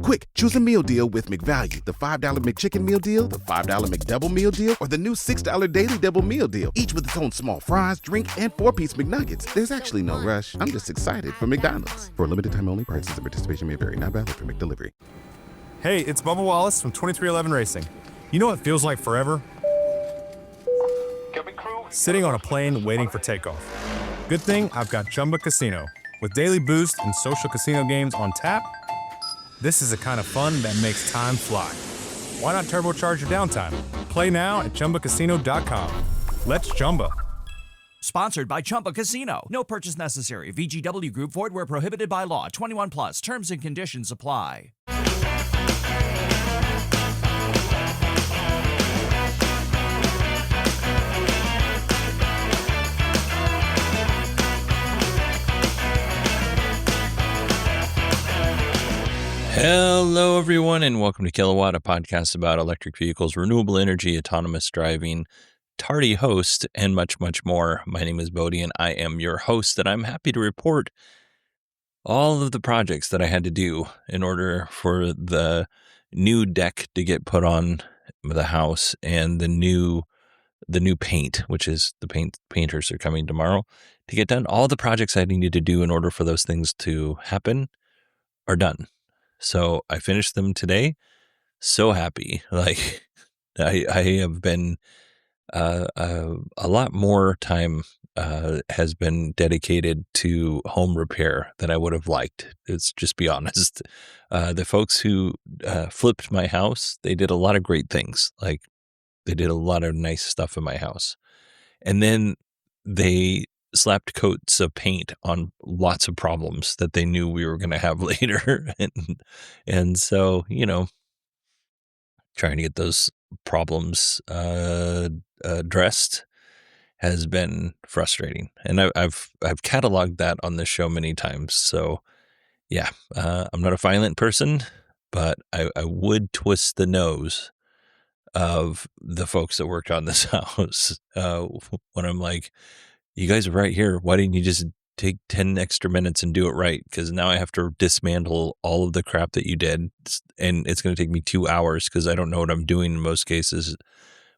Quick, choose a meal deal with McValue. The $5 McChicken meal deal, the $5 McDouble meal deal, or the new $6 Daily Double meal deal. Each with its own small fries, drink, and 4-piece McNuggets. There's actually no rush. I'm just excited for McDonald's. For a limited time only, prices and participation may vary. Not valid for McDelivery. Hey, it's Bubba Wallace from 2311 Racing. You know what feels like forever? Sitting on a plane waiting for takeoff. Good thing I've got Chumba Casino. With daily boost and social casino games on tap, this is the kind of fun that makes time fly. Why not turbocharge your downtime? Play now at ChumbaCasino.com. Let's Chumba. Sponsored by Chumba Casino. No purchase necessary. VGW Group. Void where prohibited by law. 21 plus. Terms and conditions apply. Hello, everyone, and welcome to Kilowatt, a podcast about electric vehicles, renewable energy, autonomous driving, tardy host, and much, much more. My name is Bodie, and I am your host, and I'm happy to report all of the projects that I had to do in order for the new deck to get put on the house and the new paint, which is the painters are coming tomorrow, to get done. All the projects I needed to do in order for those things to happen are done. So I finished them today. So happy. Like I have been, a lot more time has been dedicated to home repair than I would have liked. Let's just be honest. The folks who flipped my house, they did a lot of great things. Like they did a lot of nice stuff in my house. And then they slapped coats of paint on lots of problems that they knew we were going to have later. And so, trying to get those problems addressed has been frustrating. And I've cataloged that on this show many times. So yeah, I'm not a violent person, but I would twist the nose of the folks that worked on this house when I'm like, you guys are right here. Why didn't you just take 10 extra minutes and do it right? Because now I have to dismantle all of the crap that you did. And it's going to take me 2 hours because I don't know what I'm doing in most cases,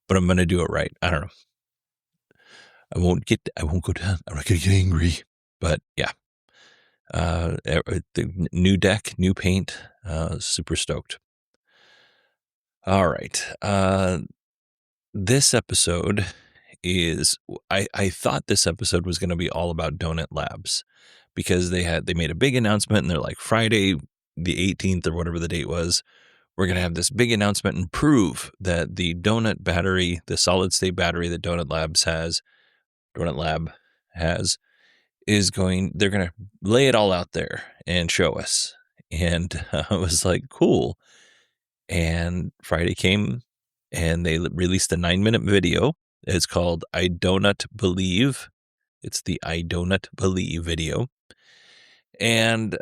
but I'm going to do it right. I don't know. I won't go down. I'm not going to get angry, but yeah. The new deck, new paint, super stoked. All right. This episode is I thought this episode was going to be all about Donut Labs because they made a big announcement and they're like Friday the 18th or whatever the date was, we're going to have this big announcement and prove that the donut battery, the solid state battery that Donut Lab has they're going to lay it all out there and show us. And I was like, cool. And Friday came and they released a 9-minute video. It's called I Donut Believe. It's the I Donut Believe video. And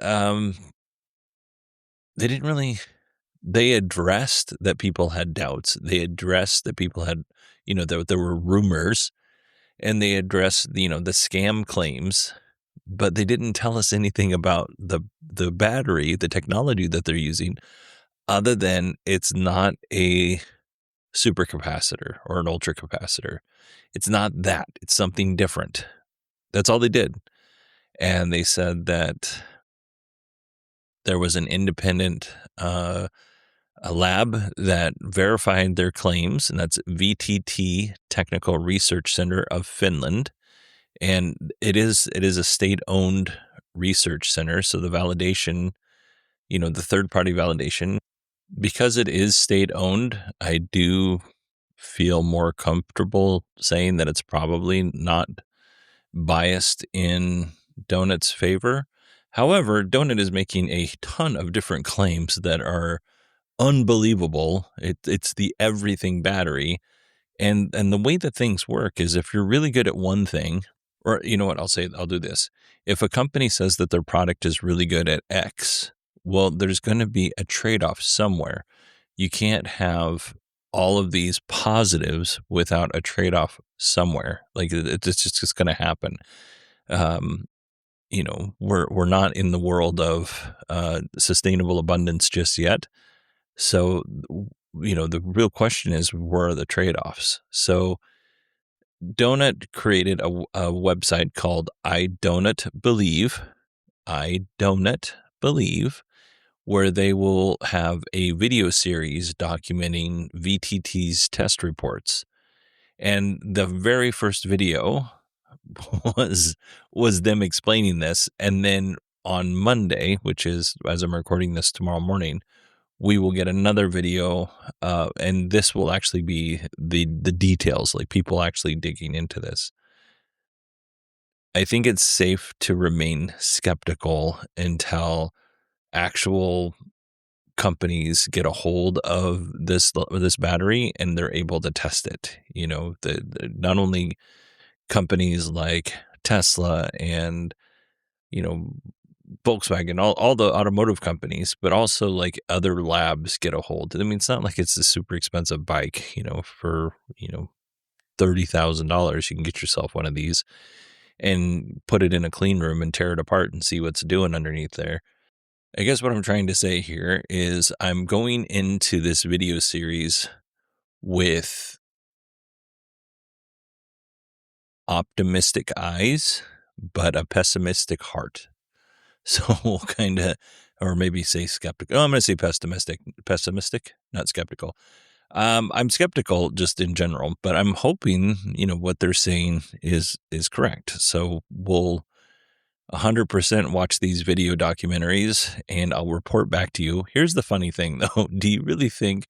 they addressed that people had doubts. They addressed that people had, there were rumors, and they addressed, the scam claims, but they didn't tell us anything about the battery, the technology that they're using, other than it's not a supercapacitor or an ultra capacitor. It's not that. It's something different. That's all they did. And they said that there was an independent a lab that verified their claims, and that's VTT Technical Research Center of Finland. And it is a state-owned research center. So the validation, the third-party validation, because it is state-owned, I do feel more comfortable saying that it's probably not biased in Donut's favor. However, Donut is making a ton of different claims that are unbelievable. It's the everything battery. And the way that things work is if you're really good at one thing, or you know what, I'll do this. If a company says that their product is really good at X, well, there's going to be a trade-off somewhere. You can't have all of these positives without a trade-off somewhere. Like it's just going to happen. we're not in the world of sustainable abundance just yet. So, the real question is, where are the trade-offs? So Donut created a website called I Donut Believe, where they will have a video series documenting VTT's test reports. And the very first video was them explaining this. And then on Monday, which is as I'm recording this tomorrow morning, we will get another video, and this will actually be the details, like people actually digging into this. I think it's safe to remain skeptical until actual companies get a hold of this battery and they're able to test it. Not only companies like Tesla and Volkswagen, all the automotive companies, but also like other labs get a hold. I mean, it's not like it's a super expensive bike, for $30,000. You can get yourself one of these and put it in a clean room and tear it apart and see what's doing underneath there. I guess what I'm trying to say here is I'm going into this video series with optimistic eyes, but a pessimistic heart. So we'll kind of, or maybe say skeptical. Oh, I'm going to say pessimistic, not skeptical. I'm skeptical just in general, but I'm hoping, what they're saying is correct. So we'll 100% watch these video documentaries and I'll report back to you. Here's the funny thing though. Do you really think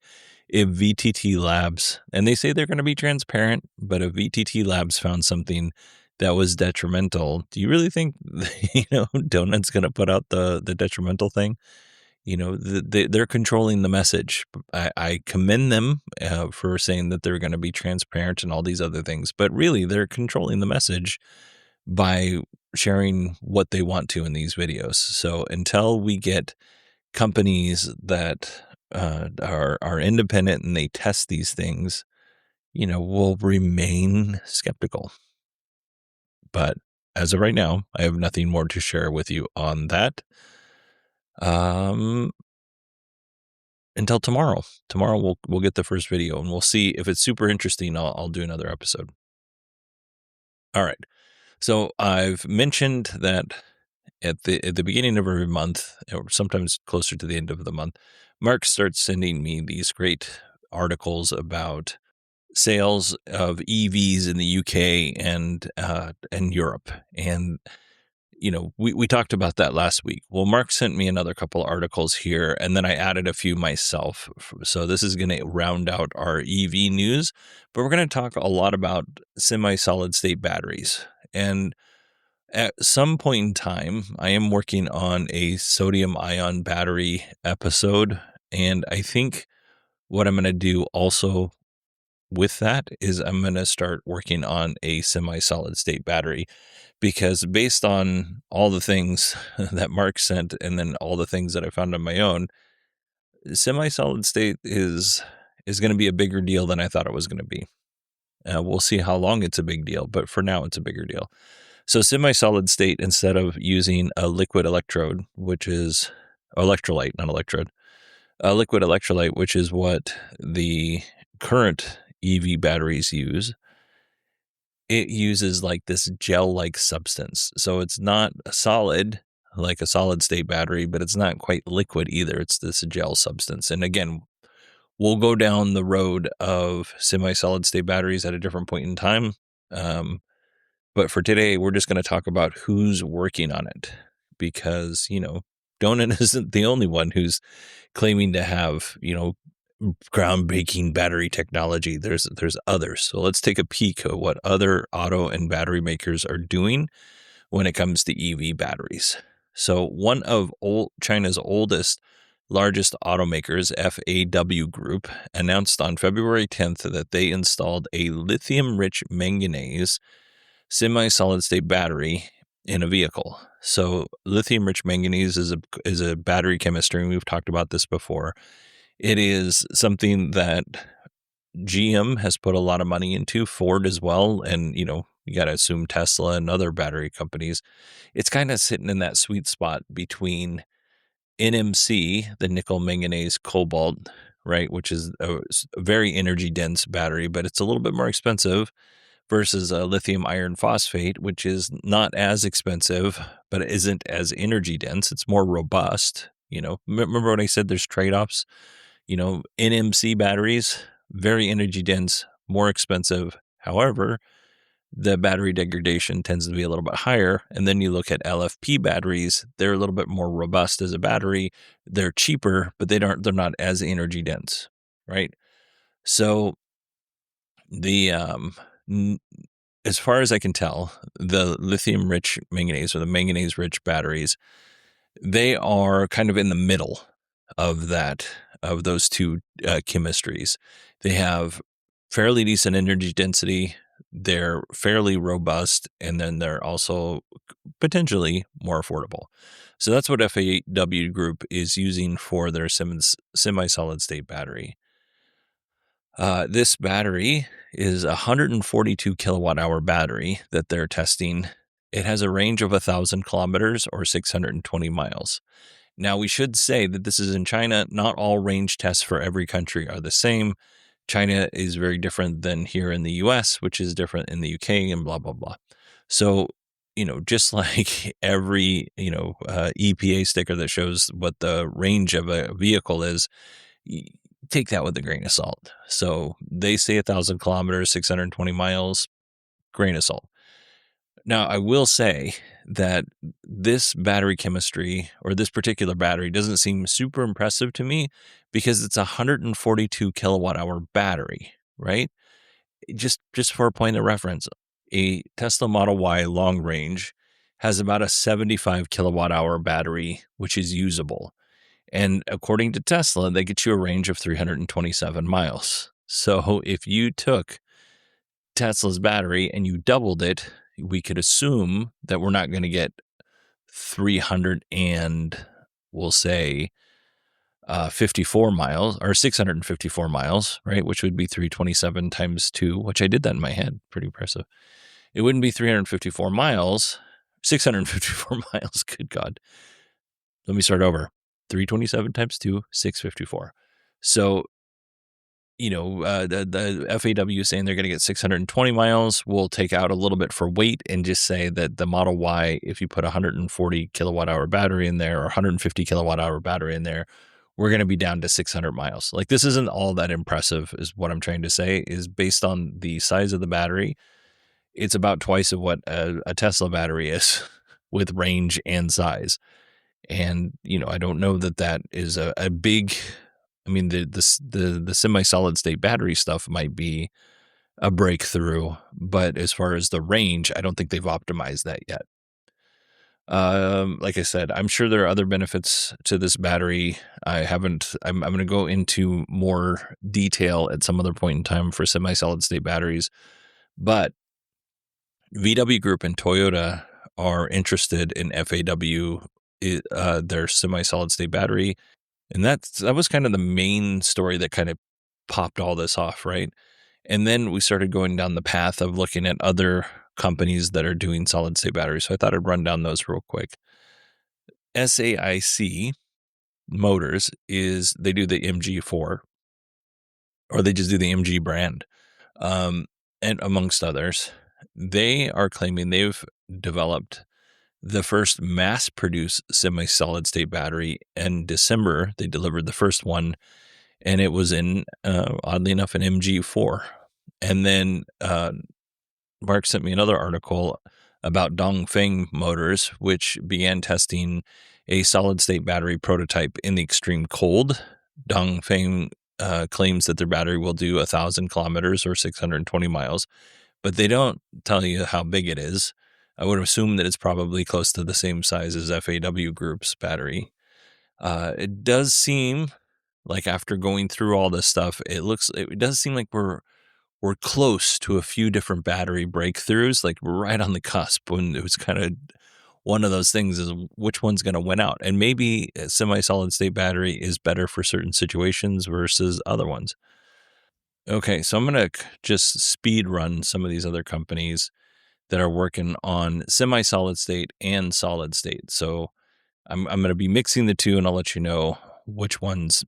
if VTT Labs, and they say they're going to be transparent, but if VTT Labs found something that was detrimental, do you really think, Donut's going to put out the detrimental thing? They're controlling the message. I commend them for saying that they're going to be transparent and all these other things, but really they're controlling the message by sharing what they want to in these videos. So until we get companies that are independent and they test these things, we'll remain skeptical. But as of right now, I have nothing more to share with you on that. Until tomorrow. Tomorrow we'll get the first video and we'll see if it's super interesting. I'll do another episode. All right. So I've mentioned that at the beginning of every month, or sometimes closer to the end of the month, Mark starts sending me these great articles about sales of EVs in the UK and Europe. And we talked about that last week. Well, Mark sent me another couple articles here, and then I added a few myself. So this is going to round out our EV news, but we're going to talk a lot about semi-solid state batteries. And at some point in time, I am working on a sodium-ion battery episode, and I think what I'm going to do also with that is I'm going to start working on a semi-solid state battery, because based on all the things that Mark sent and then all the things that I found on my own, semi-solid state is going to be a bigger deal than I thought it was going to be. We'll see how long it's a big deal, but for now it's a bigger deal. So semi-solid state, instead of using a liquid electrode, which is electrolyte, not electrode, a liquid electrolyte, which is what the current EV batteries use, it uses like this gel-like substance. So it's not a solid, like a solid state battery, but it's not quite liquid either. It's this gel substance. And again, we'll go down the road of semi-solid state batteries at a different point in time. But for today, we're just going to talk about who's working on it, because, Donut isn't the only one who's claiming to have, groundbreaking battery technology. There's others. So let's take a peek at what other auto and battery makers are doing when it comes to EV batteries. So one of China's largest automakers, FAW Group, announced on February 10th that they installed a lithium-rich manganese semi-solid state battery in a vehicle. So lithium-rich manganese is a battery chemistry, and we've talked about this before. It is something that GM has put a lot of money into, Ford as well, and you got to assume Tesla and other battery companies, it's kind of sitting in that sweet spot between NMC, the nickel, manganese, cobalt, right, which is a very energy dense battery, but it's a little bit more expensive versus a lithium iron phosphate, which is not as expensive, but isn't as energy dense. It's more robust. Remember when I said there's trade-offs? NMC batteries, very energy dense, more expensive. However, the battery degradation tends to be a little bit higher. And then you look at LFP batteries, they're a little bit more robust as a battery. They're cheaper, but they're not as energy dense, right? So as far as I can tell, the lithium rich manganese or the manganese rich batteries, they are kind of in the middle of those two chemistries. They have fairly decent energy density. They're fairly robust, and then they're also potentially more affordable. So that's what FAW Group is using for their semi-solid state battery. This battery is a 142 kilowatt hour battery that they're testing. It has a range of 1,000 kilometers or 620 miles. Now, we should say that this is in China. Not all range tests for every country are the same. China is very different than here in the US, which is different in the UK, and blah, blah, blah. So, just like every, EPA sticker that shows what the range of a vehicle is, take that with a grain of salt. So they say 1,000 kilometers, 620 miles, grain of salt. Now, I will say that this battery chemistry or this particular battery doesn't seem super impressive to me because it's a 142 kilowatt hour battery, right? Just for a point of reference, a Tesla Model Y long range has about a 75 kilowatt hour battery, which is usable. And according to Tesla, they get you a range of 327 miles. So if you took Tesla's battery and you doubled it, we could assume that we're not going to get 300 and we'll say 54 miles or 654 miles, right? Which would be 327 times 2, which I did that in my head. Pretty impressive. It wouldn't be 354 miles, 654 miles. Good God. Let me start over. 327 times 2, 654. So, the FAW is saying they're going to get 620 miles. We'll take out a little bit for weight and just say that the Model Y, if you put a 140 kilowatt hour battery in there or 150 kilowatt hour battery in there, we're going to be down to 600 miles. Like, this isn't all that impressive is what I'm trying to say, is based on the size of the battery. It's about twice of what a Tesla battery is with range and size. And, I don't know that is a big, the semi-solid state battery stuff might be a breakthrough, but as far as the range, I don't think they've optimized that yet. Like I said, I'm sure there are other benefits to this battery. I'm going to go into more detail at some other point in time for semi-solid state batteries, but VW Group and Toyota are interested in FAW, their semi-solid state battery. And that was kind of the main story that kind of popped all this off, right? And then we started going down the path of looking at other companies that are doing solid state batteries. So I thought I'd run down those real quick. SAIC Motors they do the MG4, or they just do the MG brand, and amongst others. They are claiming they've developed the first mass-produced semi-solid state battery. In December, they delivered the first one, and it was oddly enough, an MG4. And then Mark sent me another article about Dongfeng Motors, which began testing a solid-state battery prototype in the extreme cold. Dongfeng claims that their battery will do 1,000 kilometers or 620 miles, but they don't tell you how big it is. I would assume that it's probably close to the same size as FAW Group's battery. It does seem like after going through all this stuff, it does seem like we're close to a few different battery breakthroughs. Like we're right on the cusp when it was kind of one of those things is which one's going to win out. And maybe a semi-solid state battery is better for certain situations versus other ones. Okay, so I'm going to just speed run some of these other companies that are working on semi-solid state and solid state. So I'm going to be mixing the two, and I'll let you know which ones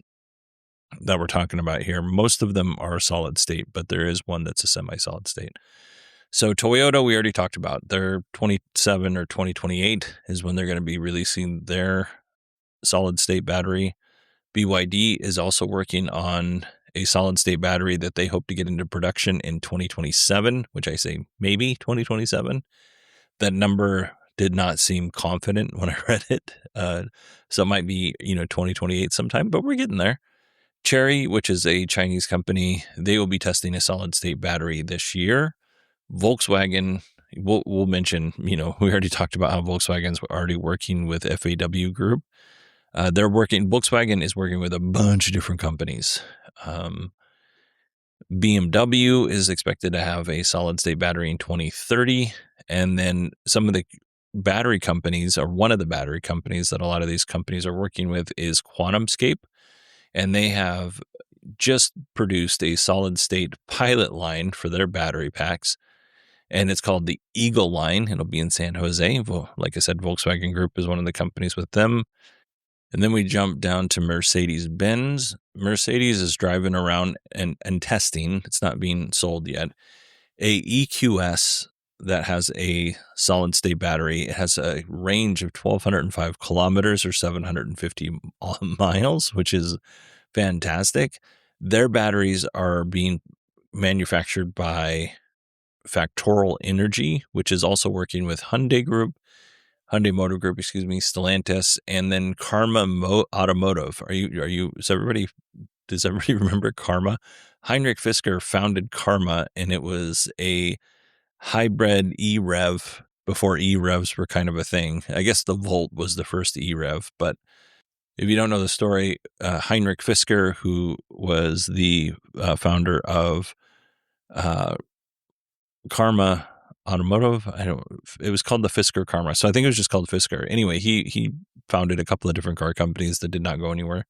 that we're talking about here. Most of them are solid state, but there is one that's a semi-solid state. So Toyota, we already talked about. Their 27 or 2028 is when they're going to be releasing their solid state battery. BYD is also working on a solid state battery that they hope to get into production in 2027, which I say maybe 2027. That number did not seem confident when I read it. So it might be, 2028 sometime, but we're getting there. Chery, which is a Chinese company, they will be testing a solid state battery this year. Volkswagen, we'll mention, we already talked about how Volkswagen's already working with FAW Group. Volkswagen is working with a bunch of different companies. BMW is expected to have a solid state battery in 2030. And then some of the battery companies, or one of the battery companies that a lot of these companies are working with, is QuantumScape. And they have just produced a solid state pilot line for their battery packs. And it's called the Eagle line. It'll be in San Jose. Well, like I said, Volkswagen Group is one of the companies with them. And then we jump down to Mercedes-Benz. Mercedes is driving around and testing. It's not being sold yet. A EQS that has a solid state battery. It has a range of 1,205 kilometers or 750 miles, which is fantastic. Their batteries are being manufactured by Factorial Energy, which is also working with Hyundai Motor Group, Stellantis, and then Karma Automotive. Does everybody remember Karma? Heinrich Fisker founded Karma, and it was a hybrid E-Rev before E-Revs were kind of a thing. I guess the Volt was the first E-Rev, but if you don't know the story, Heinrich Fisker, who was the founder of Karma Automotive, it was called the Fisker Karma. So I think it was just called Fisker. Anyway, he founded a couple of different car companies that did not go anywhere.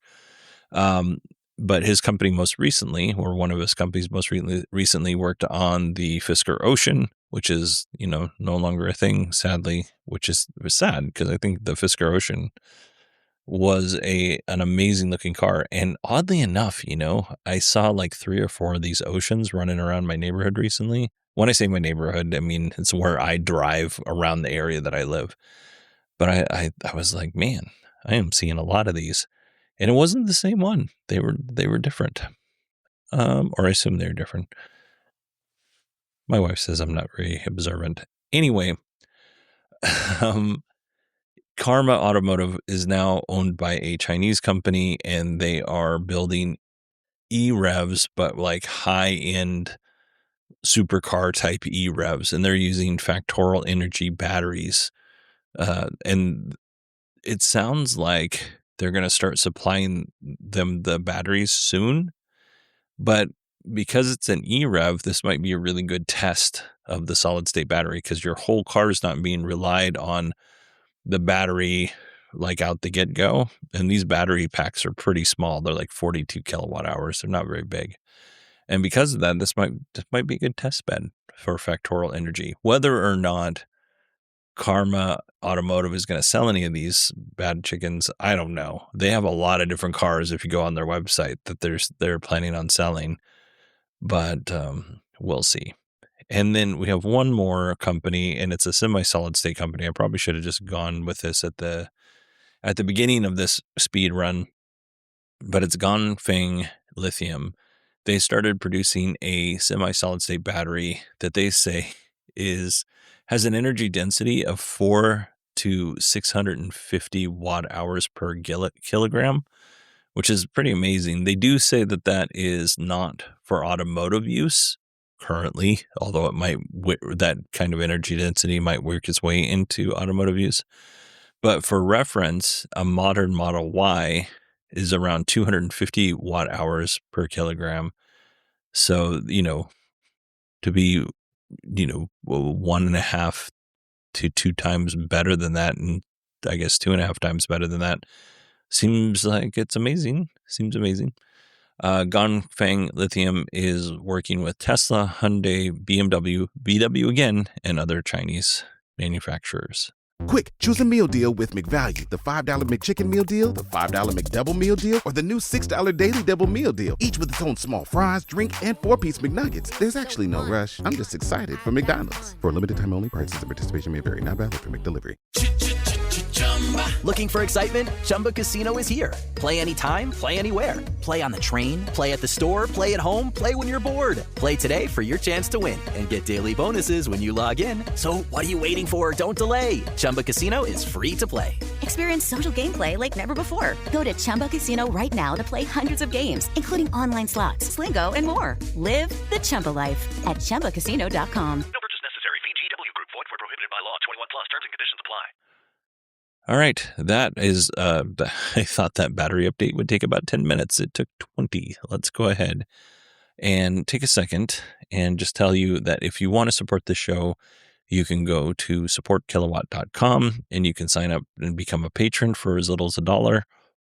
But his company most recently, or one of his companies most recently worked on the Fisker Ocean, which is, no longer a thing, sadly, which was sad because I think the Fisker Ocean was an amazing looking car. And oddly enough, I saw like 3 or 4 of these Oceans running around my neighborhood recently. When I say my neighborhood, I mean, it's where I drive around the area that I live. But I was like, man, I am seeing a lot of these. And it wasn't the same one. They were different. Or I assume they're different. My wife says I'm not very observant. Anyway, Karma Automotive is now owned by a Chinese company, and they are building E-Revs, but like high-end supercar type E-Revs, and they're using Factorial Energy batteries. And it sounds like they're going to start supplying them the batteries soon, but because it's an E-Rev, this might be a really good test of the solid state battery, because your whole car is not being relied on the battery like out the get-go. And these battery packs are pretty small. They're like 42 kilowatt hours. They're not very big. And because of that, this might be a good test bed for Factorial Energy. Whether or not Karma Automotive is going to sell any of these bad chickens, I don't know. They have a lot of different cars if you go on their website that they're planning on selling. But we'll see. And then we have one more company, and it's a semi-solid state company. I probably should have just gone with this at the beginning of this speed run, but it's Ganfeng Lithium. They started producing a semi-solid state battery that they say has an energy density of 4 to 650 watt hours per kilogram, which is pretty amazing. They do say that is not for automotive use currently, although that kind of energy density might work its way into automotive use. But for reference, a modern Model Y is around 250 watt hours per kilogram. So, to be, 1.5 to 2 times better than that, and I guess 2.5 times better than that, seems like it's amazing. Seems amazing. Ganfeng Lithium is working with Tesla, Hyundai, BMW, VW again, and other Chinese manufacturers. Quick, choose a meal deal with McValue. The $5 McChicken meal deal, the $5 McDouble meal deal, or the new $6 Daily Double meal deal. Each with its own small fries, drink, and 4-piece McNuggets. There's actually no rush. I'm just excited for McDonald's. For a limited time only, prices and participation may vary. Not valid for McDelivery. Looking for excitement? Chumba Casino is here. Play anytime, play anywhere. Play on the train, play at the store, play at home, play when you're bored. Play today for your chance to win and get daily bonuses when you log in. So what are you waiting for? Don't delay. Chumba Casino is free to play. Experience social gameplay like never before. Go to Chumba Casino right now to play hundreds of games, including online slots, Slingo, and more. Live the Chumba life at ChumbaCasino.com. No purchase necessary. VGW Group. Void where prohibited by law. 21 plus. Terms and conditions apply. All right, that is, I thought that battery update would take about 10 minutes. It took 20. Let's go ahead and take a second and just tell you that if you want to support the show, you can go to supportkilowatt.com and you can sign up and become a patron for as little as $1,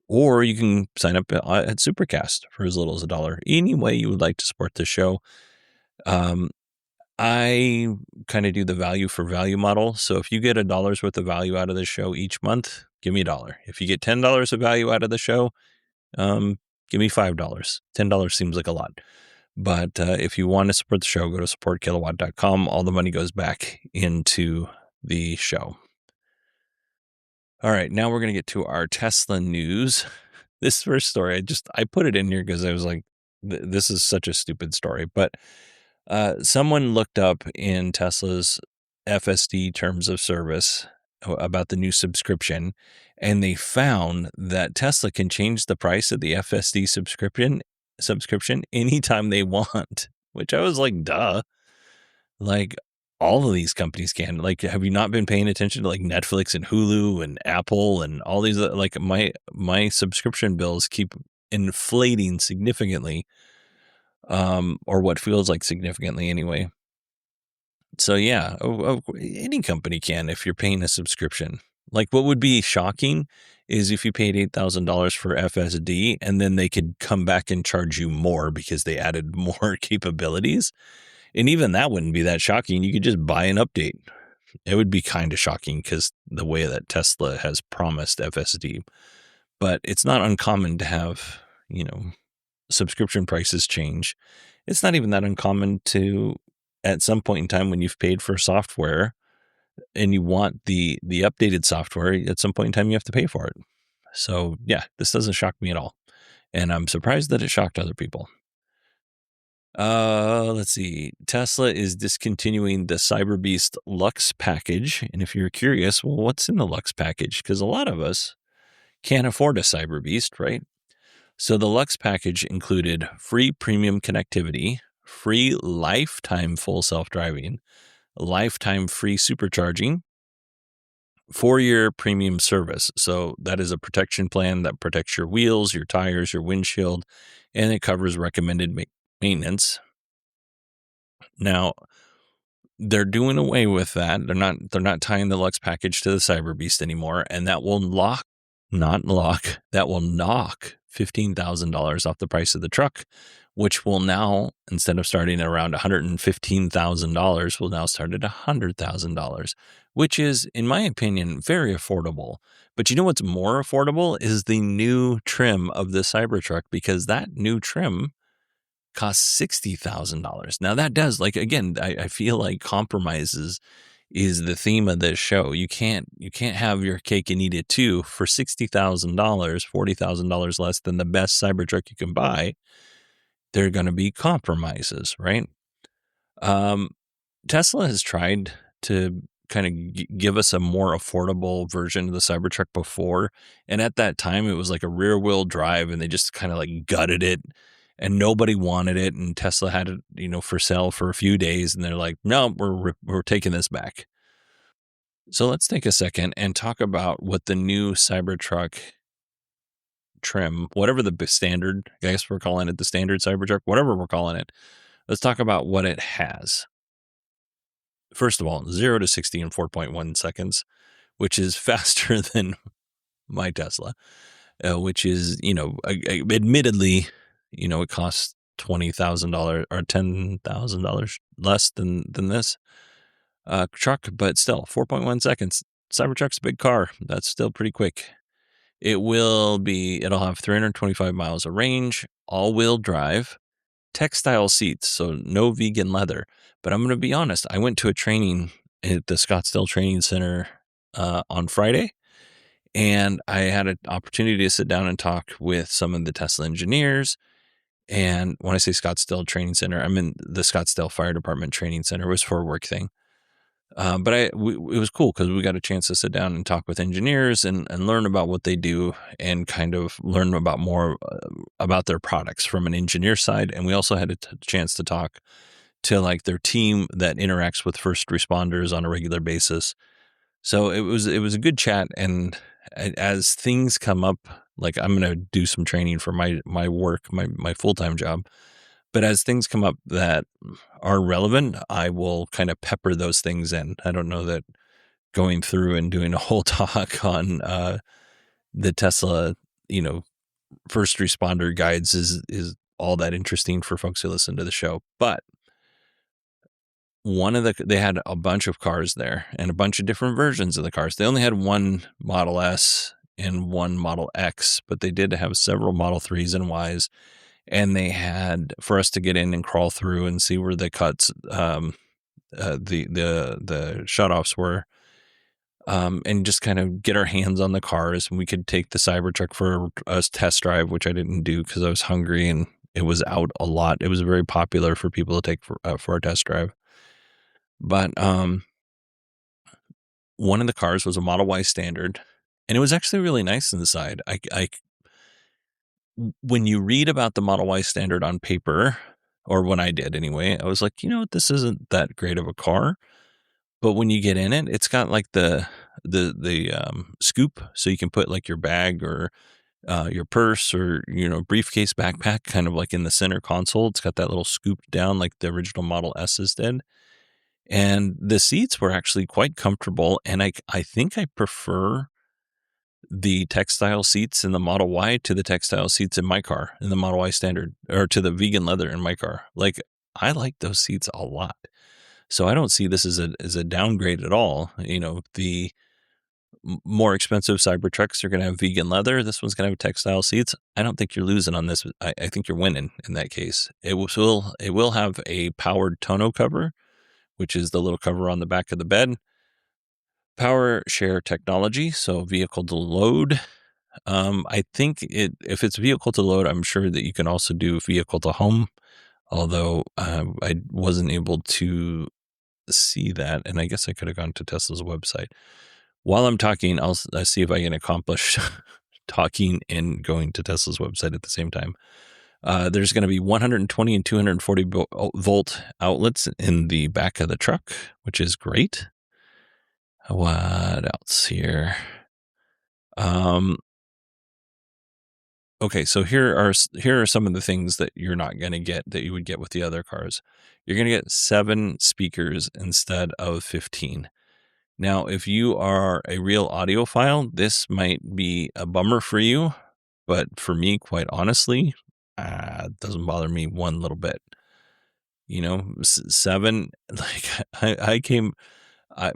or you can sign up at Supercast for as little as $1. Any way you would like to support the show. I kind of do the value for value model. So if you get $1 worth of value out of the show each month, give me $1. If you get $10 of value out of the show, give me $5. $10 seems like a lot. But if you want to support the show, go to supportkilowatt.com. All the money goes back into the show. All right, now we're going to get to our Tesla news. This first story, I put it in here because I was like, this is such a stupid story. But someone looked up in Tesla's FSD terms of service about the new subscription, and they found that Tesla can change the price of the FSD subscription anytime they want, which I was like, duh. Like, all of these companies can. Like, have you not been paying attention to like Netflix and Hulu and Apple and all these? Like, my subscription bills keep inflating significantly. Or what feels like significantly anyway. So yeah, any company can if you're paying a subscription. Like, what would be shocking is if you paid $8,000 for FSD and then they could come back and charge you more because they added more capabilities. And even that wouldn't be that shocking. You could just buy an update. It would be kind of shocking because the way that Tesla has promised FSD. But it's not uncommon to have, subscription prices change. It's not even that uncommon to, at some point in time when you've paid for software and you want the updated software, at some point in time you have to pay for it. So yeah, this doesn't shock me at all. And I'm surprised that it shocked other people. Let's see. Tesla is discontinuing the Cyberbeast Luxe package. And if you're curious, well, what's in the Luxe package? Because a lot of us can't afford a Cyberbeast, right? So the Luxe package included free premium connectivity, free lifetime full self-driving, lifetime free supercharging, 4-year premium service. So that is a protection plan that protects your wheels, your tires, your windshield, and it covers recommended maintenance. Now, they're doing away with that. They're not tying the Luxe package to the Cyberbeast anymore, and that will knock $15,000 off the price of the truck, which will now, instead of starting at around $115,000, will now start at $100,000, which is, in my opinion, very affordable. But you know what's more affordable is the new trim of the Cybertruck, because that new trim costs $60,000. Now that does, like, again, I feel like compromises is the theme of this show. You can't have your cake and eat it too. For $60,000, $40,000 less than the best Cybertruck you can buy, there are going to be compromises, right? Tesla has tried to kind of give us a more affordable version of the Cybertruck before, and at that time it was like a rear wheel drive, and they just kind of like gutted it, and nobody wanted it, and Tesla had it, for sale for a few days, and they're like, no, we're taking this back. So let's take a second and talk about what the new Cybertruck trim, whatever the standard, I guess we're calling it the standard Cybertruck, whatever we're calling it, let's talk about what it has. First of all, 0 to 60 in 4.1 seconds, which is faster than my Tesla, which is, admittedly, It costs $20,000 or $10,000 less than this truck, but still 4.1 seconds. Cybertruck's a big car. That's still pretty quick. It'll have 325 miles of range, all-wheel drive, textile seats, so no vegan leather. But I'm going to be honest, I went to a training at the Scottsdale Training Center on Friday, and I had an opportunity to sit down and talk with some of the Tesla engineers. And when I say Scottsdale Training Center, I'm in the Scottsdale Fire Department Training Center. It was for a work thing. But it was cool because we got a chance to sit down and talk with engineers and learn about what they do and kind of learn about more about their products from an engineer side. And we also had a chance to talk to like their team that interacts with first responders on a regular basis. So it was a good chat. And as things come up, like I'm going to do some training for my work, my full-time job. But as things come up that are relevant, I will kind of pepper those things in. I don't know that going through and doing a whole talk on the Tesla, first responder guides is all that interesting for folks who listen to the show. But they had a bunch of cars there and a bunch of different versions of the cars. They only had one Model S and one Model X, but they did have several Model 3s and Ys. And they had for us to get in and crawl through and see where the cuts, the shutoffs were, and just kind of get our hands on the cars. And we could take the Cybertruck for a test drive, which I didn't do because I was hungry and it was out a lot. It was very popular for people to take for a test drive. But one of the cars was a Model Y Standard, and it was actually really nice inside. When you read about the Model Y Standard on paper, or when I did anyway, I was like, this isn't that great of a car. But when you get in it, it's got like the scoop, so you can put like your bag or your purse or briefcase, backpack, kind of like in the center console. It's got that little scoop down like the original Model S's did, and the seats were actually quite comfortable. And I think I prefer the textile seats in the Model Y to the textile seats in my car, in the Model Y Standard, or to the vegan leather in my car. Like, I like those seats a lot. So I don't see this as a downgrade at all. The more expensive Cybertrucks are going to have vegan leather. This one's going to have textile seats. I don't think you're losing on this. I think you're winning in that case. It will have a powered tonneau cover, which is the little cover on the back of the bed. Power share technology, so vehicle to load. I think if it's vehicle to load, I'm sure that you can also do vehicle to home, although I wasn't able to see that, and I guess I could have gone to Tesla's website. While I'm talking, I'll see if I can accomplish talking and going to Tesla's website at the same time. There's going to be 120 and 240 volt outlets in the back of the truck, which is great. What else here? Okay, so here are some of the things that you're not going to get that you would get with the other cars. You're going to get 7 speakers instead of 15. Now, if you are a real audiophile, this might be a bummer for you, but for me, quite honestly, it doesn't bother me one little bit. 7, like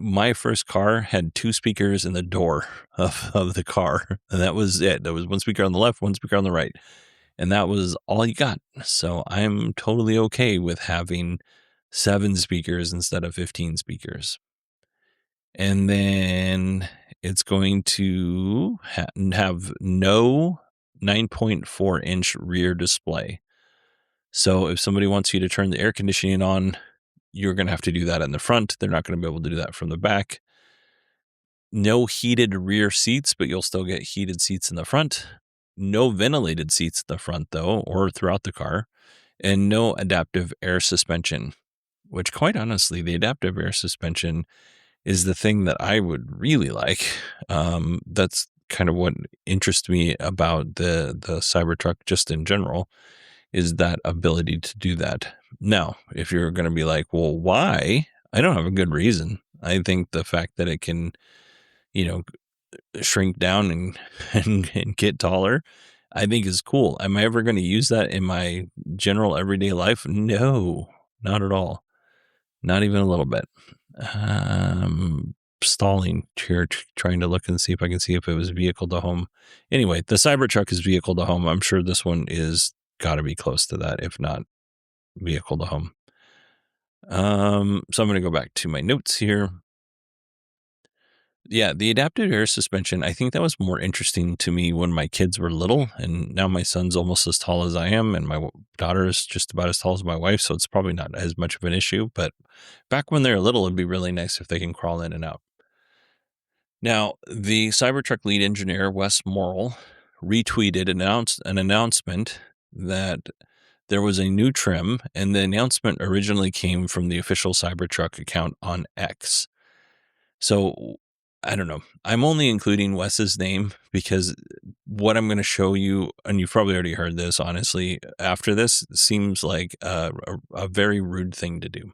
my first car had 2 speakers in the door of the car, and that was it. There was 1 speaker on the left, 1 speaker on the right, and that was all you got. So I'm totally okay with having 7 speakers instead of 15 speakers. And then it's going to have no 9.4-inch rear display. So if somebody wants you to turn the air conditioning on, you're going to have to do that in the front. They're not going to be able to do that from the back. No heated rear seats, but you'll still get heated seats in the front. No ventilated seats in the front, though, or throughout the car. And no adaptive air suspension, which quite honestly, the adaptive air suspension is the thing that I would really like. That's kind of what interests me about the Cybertruck just in general, is that ability to do that. Now, if you're going to be like, well, why? I don't have a good reason. I think the fact that it can, shrink down and get taller, I think is cool. Am I ever going to use that in my general everyday life? No, not at all. Not even a little bit. Stalling here, trying to look and see if I can see if it was vehicle to home. Anyway, the Cybertruck is vehicle to home. I'm sure this one is got to be close to that, if not vehicle to home. So I'm going to go back to my notes here. Yeah, the adaptive air suspension, I think that was more interesting to me when my kids were little, and now my son's almost as tall as I am, and my daughter is just about as tall as my wife, so it's probably not as much of an issue, but back when they're little, it'd be really nice if they can crawl in and out. Now, the Cybertruck lead engineer, Wes Morrill, retweeted an announcement that there was a new trim, and the announcement originally came from the official Cybertruck account on X. So I don't know. I'm only including Wes's name because what I'm going to show you, and you've probably already heard this, honestly, after this seems like a very rude thing to do.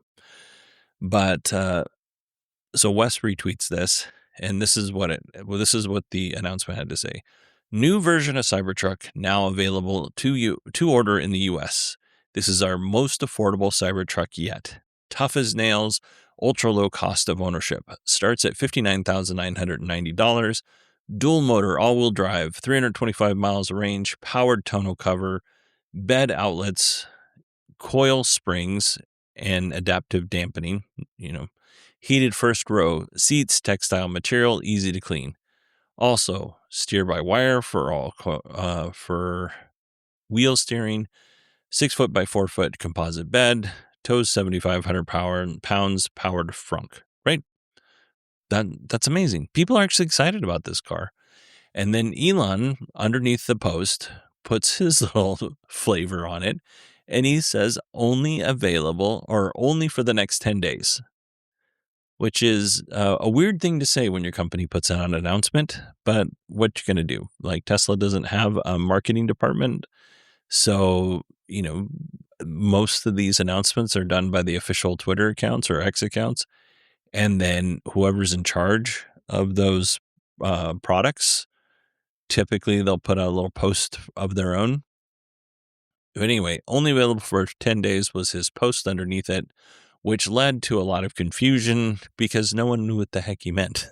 But so Wes retweets this, and this is what the announcement had to say. New version of Cybertruck now available to order in the US. This is our most affordable Cybertruck yet. Tough as nails, ultra low cost of ownership. Starts at $59,990. Dual motor, all-wheel drive, 325 miles of range, powered tonneau cover, bed outlets, coil springs, and adaptive dampening. Heated first row, seats, textile material, easy to clean. Also, steer-by-wire for wheel steering, 6 foot by 4 foot composite bed, tows 7,500 pounds, powered frunk. Right? That's amazing. People are actually excited about this car. And then Elon, underneath the post, puts his little flavor on it, and he says only available or only for the next 10 days. Which is a weird thing to say when your company puts out an announcement, but what you going to do? Like Tesla doesn't have a marketing department. So, most of these announcements are done by the official Twitter accounts or X accounts. And then whoever's in charge of those products, typically they'll put out a little post of their own. But anyway, only available for 10 days was his post underneath it, which led to a lot of confusion because no one knew what the heck he meant.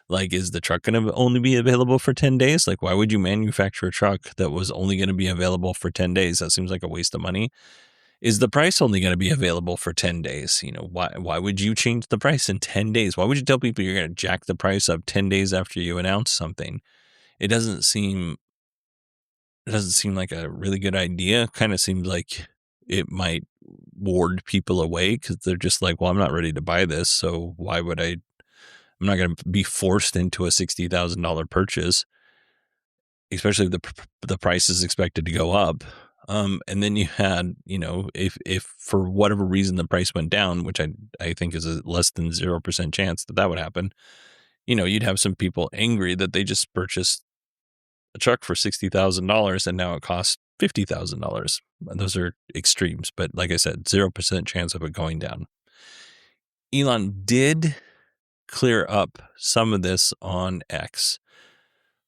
Like, is the truck going to only be available for 10 days? Like, why would you manufacture a truck that was only going to be available for 10 days? That seems like a waste of money. Is the price only going to be available for 10 days? Why would you change the price in 10 days? Why would you tell people you're going to jack the price up 10 days after you announce something? It doesn't seem like a really good idea. Kind of seems like it might ward people away because they're just like, well, I'm not ready to buy this. So why would I'm not going to be forced into a $60,000 purchase, especially if the price is expected to go up. And then you had, if for whatever reason the price went down, which I think is a less than 0% chance that would happen, you'd have some people angry that they just purchased a truck for $60,000 and now it costs $50,000. Those are extremes, but like I said, 0% chance of it going down. Elon did clear up some of this on X.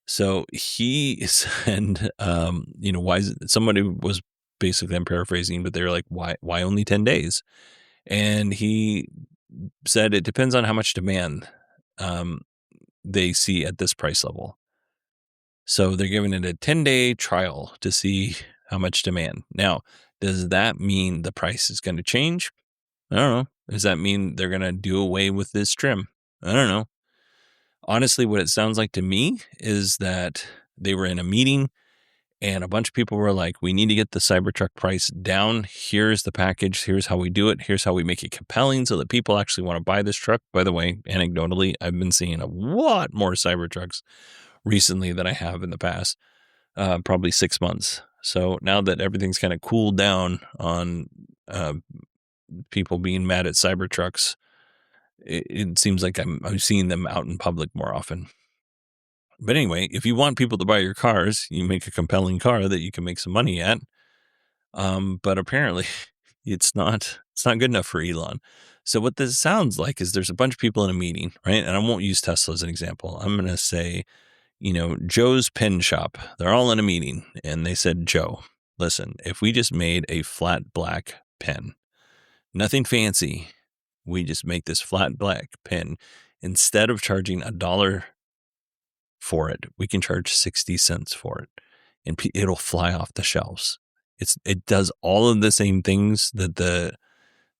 So he said, why is it, somebody was basically, I'm paraphrasing, but they were like, why only 10 days? And he said, it depends on how much demand they see at this price level. So they're giving it a 10-day trial to see how much demand. Now, does that mean the price is going to change? I don't know. Does that mean they're going to do away with this trim? I don't know. Honestly, what it sounds like to me is that they were in a meeting and a bunch of people were like, we need to get the Cybertruck price down. Here's the package. Here's how we do it. Here's how we make it compelling so that people actually want to buy this truck. By the way, anecdotally, I've been seeing a lot more Cybertrucks recently than I have in the past, probably 6 months. So now that everything's kind of cooled down on people being mad at Cybertrucks, it seems like I'm seeing them out in public more often. But anyway, if you want people to buy your cars, you make a compelling car that you can make some money at. But apparently it's not good enough for Elon. So what this sounds like is there's a bunch of people in a meeting, right? And I won't use Tesla as an example. I'm going to say, Joe's pen shop, they're all in a meeting and they said, Joe, listen, if we just made a flat black pen, nothing fancy, we just make this flat black pen, instead of charging $1 for it, we can charge 60 cents for it and it'll fly off the shelves. It does all of the same things that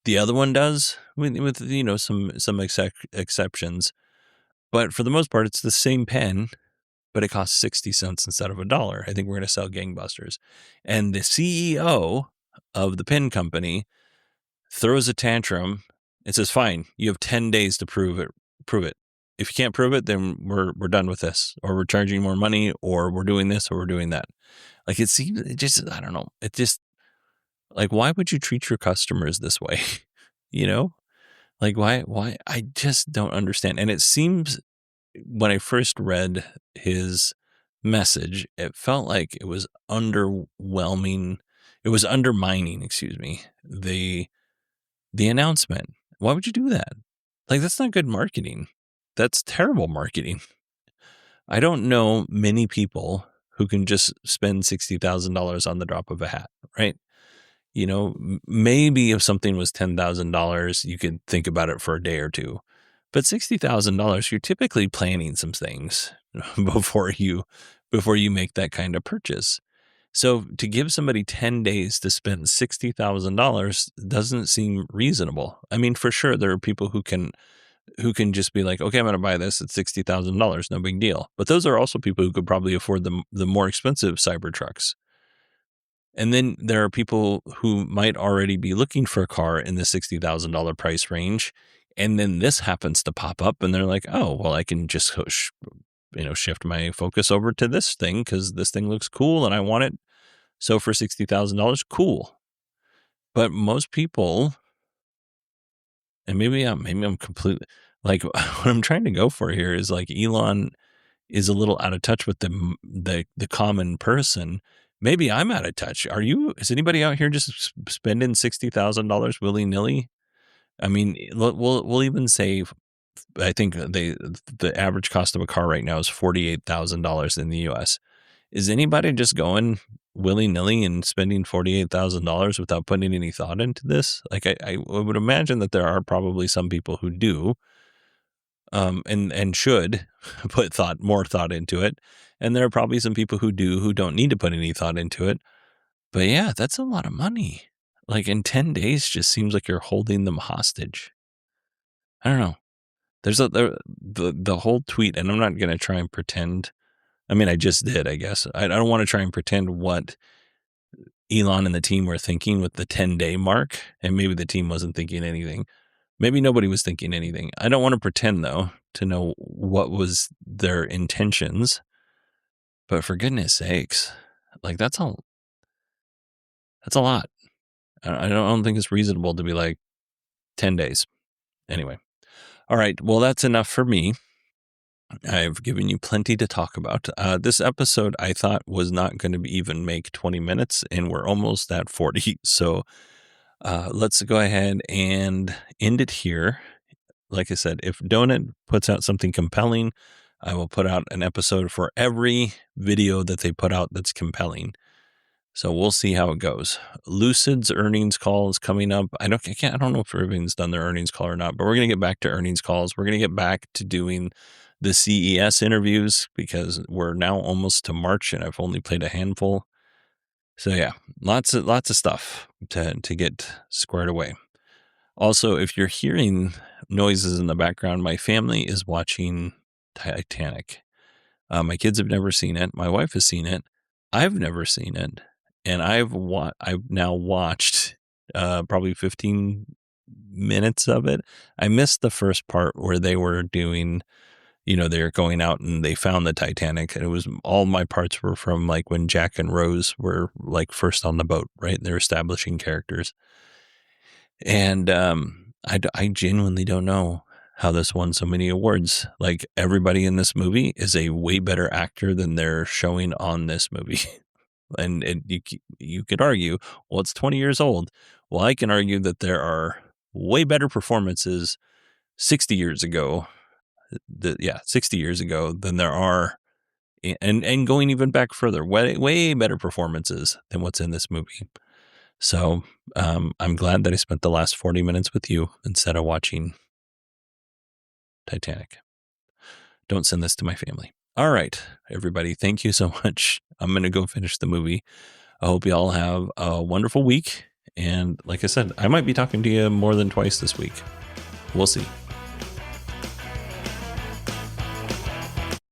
the other one does with some exceptions, but for the most part, it's the same pen, but it costs 60 cents instead of $1. I think we're going to sell gangbusters. And the CEO of the pen company throws a tantrum. It says, fine, you have 10 days to prove it. If you can't prove it, then we're done with this, or we're charging more money, or we're doing this, or we're doing that. Like, I don't know. It just, like, why would you treat your customers this way? Like, why? I just don't understand. And it seems, when I first read his message, it felt like it was underwhelming. It was undermining, the announcement. Why would you do that? Like, that's not good marketing. That's terrible marketing. I don't know many people who can just spend $60,000 on the drop of a hat, right? Maybe if something was $10,000, you could think about it for a day or two. But $60,000, you're typically planning some things before you make that kind of purchase. So to give somebody 10 days to spend $60,000 doesn't seem reasonable. I mean, for sure, there are people who can just be like, okay, I'm going to buy this at $60,000, no big deal. But those are also people who could probably afford the more expensive Cybertrucks. And then there are people who might already be looking for a car in the $60,000 price range. And then this happens to pop up and they're like, oh, well, I can just shift my focus over to this thing because this thing looks cool and I want it. So for $60,000, cool. But most people, and maybe I'm completely, like, what I'm trying to go for here is, like, Elon is a little out of touch with the common person. Maybe I'm out of touch. Is anybody out here just spending $60,000 willy-nilly? I mean, we'll even say, I think the average cost of a car right now is $48,000 in the US. Is anybody just going willy-nilly and spending $48,000 without putting any thought into this? Like, I would imagine that there are probably some people who do, and should put more thought into it. And there are probably some people who don't need to put any thought into it. But yeah, that's a lot of money. Like, in 10 days just seems like you're holding them hostage. I don't know. There's the whole tweet, and I'm not going to try and pretend. I mean, I just did, I guess. I don't want to try and pretend what Elon and the team were thinking with the 10-day mark. And maybe the team wasn't thinking anything. Maybe nobody was thinking anything. I don't want to pretend, though, to know what was their intentions. But for goodness sakes, like, that's a lot. I don't think it's reasonable to be like 10 days. Anyway. All right. Well, that's enough for me. I've given you plenty to talk about. This episode, I thought, was not going to even make 20 minutes, and we're almost at 40. So let's go ahead and end it here. Like I said, if Donut puts out something compelling, I will put out an episode for every video that they put out that's compelling. So we'll see how it goes. Lucid's earnings call is coming up. I don't know if everyone's done their earnings call or not, but we're going to get back to earnings calls. We're going to get back to doing the CES interviews because we're now almost to March and I've only played a handful. So yeah, lots of stuff to get squared away. Also, if you're hearing noises in the background, my family is watching Titanic. My kids have never seen it. My wife has seen it. I've never seen it. And I've now watched probably 15 minutes of it. I missed the first part where they were doing, they're going out and they found the Titanic. And it was, all my parts were from, like, when Jack and Rose were, like, first on the boat, right? They're establishing characters. And I genuinely don't know how this won so many awards. Like, everybody in this movie is a way better actor than they're showing on this movie. And you could argue, well, it's 20 years old. Well, I can argue that there are way better performances 60 years ago. 60 years ago than there are and going even back further, way better performances than what's in this movie. So I'm glad that I spent the last 40 minutes with you instead of watching Titanic. Don't send this to my family. All right, everybody. Thank you so much. I'm going to go finish the movie. I hope you all have a wonderful week. And like I said, I might be talking to you more than twice this week. We'll see.